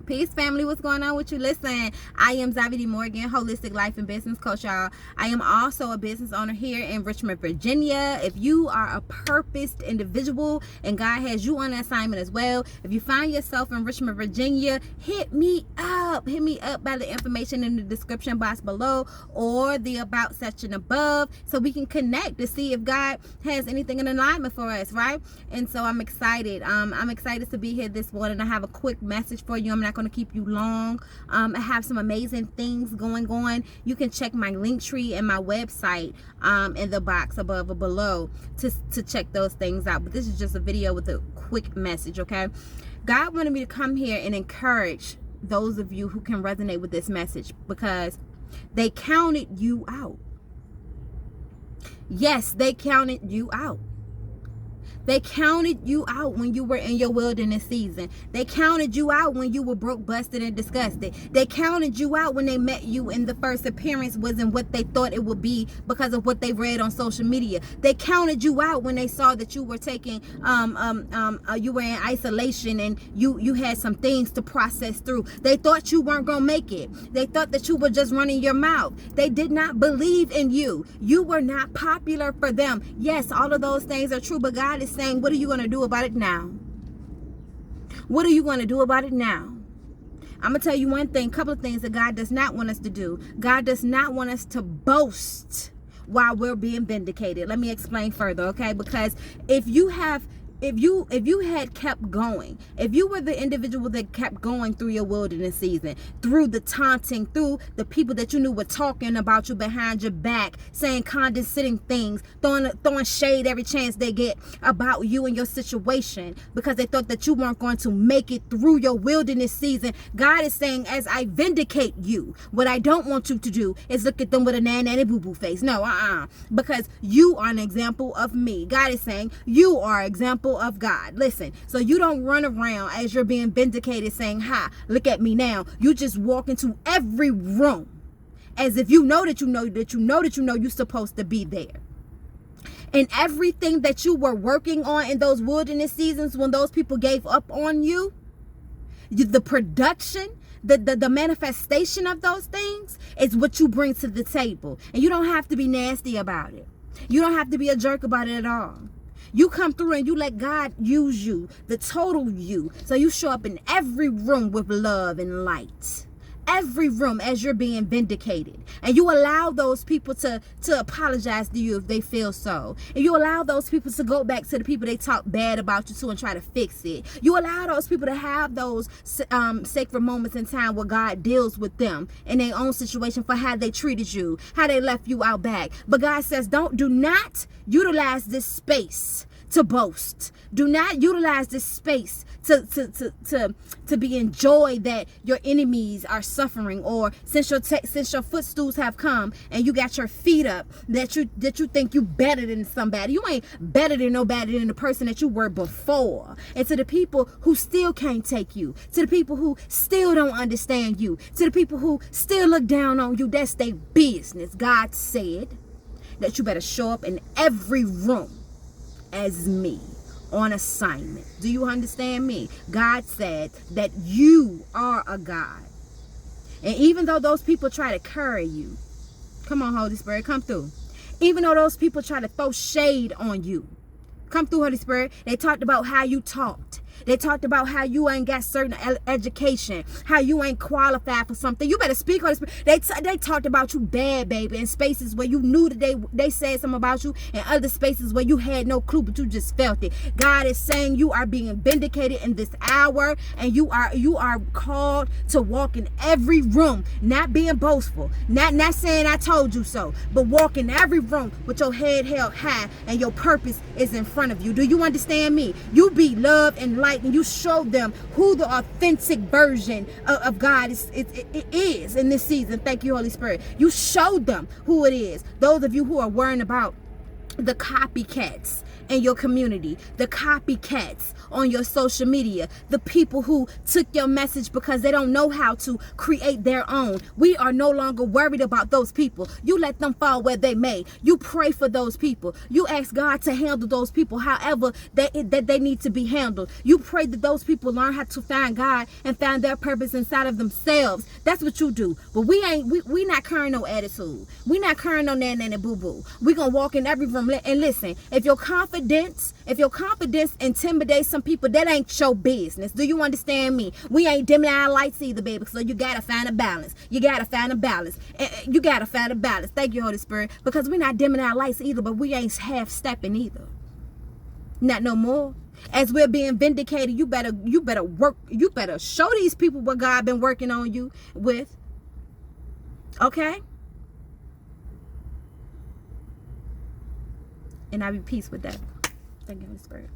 Peace, family. What's going on with you? Listen, I am Xave Morgan, holistic life and business coach, y'all. I am also a business owner here in Richmond, Virginia. If you are a purposed individual and God has you on assignment as well, if you find yourself in Richmond, Virginia, hit me up. Hit me up by the information in the description box below or the about section above so we can connect to see if God has anything in alignment for us, right? And so I'm excited. I'm excited to be here this morning. I have a quick message for you. I'm not going to keep you long. I have some amazing things going on. You can check my link tree and my website in the box above or below to check those things out. But this is just a video with a quick message, okay? God wanted me to come here and encourage those of you who can resonate with this message because they counted you out. Yes, they counted you out. They counted you out when you were in your wilderness season. They counted you out when you were broke, busted, and disgusted. They counted you out when they met you in the first appearance wasn't what they thought it would be because of what they read on social media. They counted you out when they saw that you were taking, you were in isolation and you had some things to process through. They thought you weren't gonna make it. They thought that you were just running your mouth. They did not believe in you. You were not popular for them. Yes, all of those things are true, but God is saying, what are you going to do about it now? What are you going to do about it now? I'm going to tell you one thing, a couple of things that God does not want us to do. God does not want us to boast while we're being vindicated. Let me explain further, okay? Because if you had kept going, if you were the individual that kept going through your wilderness season, through the taunting, through the people that you knew were talking about you behind your back, saying condescending things, throwing shade every chance they get about you and your situation because they thought that you weren't going to make it through your wilderness season, God is saying, as I vindicate you, what I don't want you to do is look at them with a nanny boo-boo face. No, because you are an example of me. God is saying, you are an example of God. Listen, so you don't run around as you're being vindicated saying, hi, look at me now. You just walk into every room as if you know that you know that you know that you know you're supposed to be there. And everything that you were working on in those wilderness seasons when those people gave up on you, the production, the manifestation of those things is what you bring to the table. And you don't have to be nasty about it. You don't have to be a jerk about it at all. You come through and you let God use you, the total you. So you show up in every room with love and light. Every room as you're being vindicated. And you allow those people to apologize to you if they feel so. And you allow those people to go back to the people they talk bad about you to and try to fix it. You allow those people to have those sacred moments in time where God deals with them in their own situation for how they treated you, how they left you out back. But God says, do not utilize this space to boast. Do not utilize this space to be in joy that your enemies are suffering, or since your footstools have come and you got your feet up that you think you better than somebody. You ain't better than nobody than the person that you were before. And to the people who still can't take you, to the people who still don't understand you, to the people who still look down on you, that's their business. God said that you better show up in every room as me on assignment. Do you understand me? God said that you are a God. And even though those people try to carry you, come on, Holy Spirit, come through. Even though those people try to throw shade on you, come through, Holy Spirit. They talked about how you talked. They talked about how you ain't got certain education, how you ain't qualified for something. You better speak, Holy Spirit. They talked about you bad, baby, in spaces where you knew that they said something about you, and other spaces where you had no clue, but you just felt it. God is saying you are being vindicated in this hour, and you are called to walk in every room, not being boastful, not saying I told you so, but walk in every room with your head held high and your purpose is in front of you. Do you understand me? You be love and light, and you show them who the authentic version of God is in this season. Thank you, Holy Spirit. You show them who it is. Those of you who are worrying about the copycats in your community, the copycats on your social media, the people who took your message because they don't know how to create their own. We are no longer worried about those people. You let them fall where they may. You pray for those people. You ask God to handle those people however that they need to be handled. You pray that those people learn how to find God and find their purpose inside of themselves. That's what you do. But we not carrying no attitude. We not carrying no nanny boo boo. We gonna walk in every room and listen. If your confidence intimidates some people, that ain't your business. Do you understand me? We ain't dimming our lights either, baby. So you gotta find a balance. You gotta find a balance. You gotta find a balance. Thank you, Holy Spirit. Because we not dimming our lights either, but we ain't half stepping either. Not no more. As we're being vindicated, you better work. You better show these people what God been working on you with. Okay? And I be peace with that. Thank you, Holy Spirit.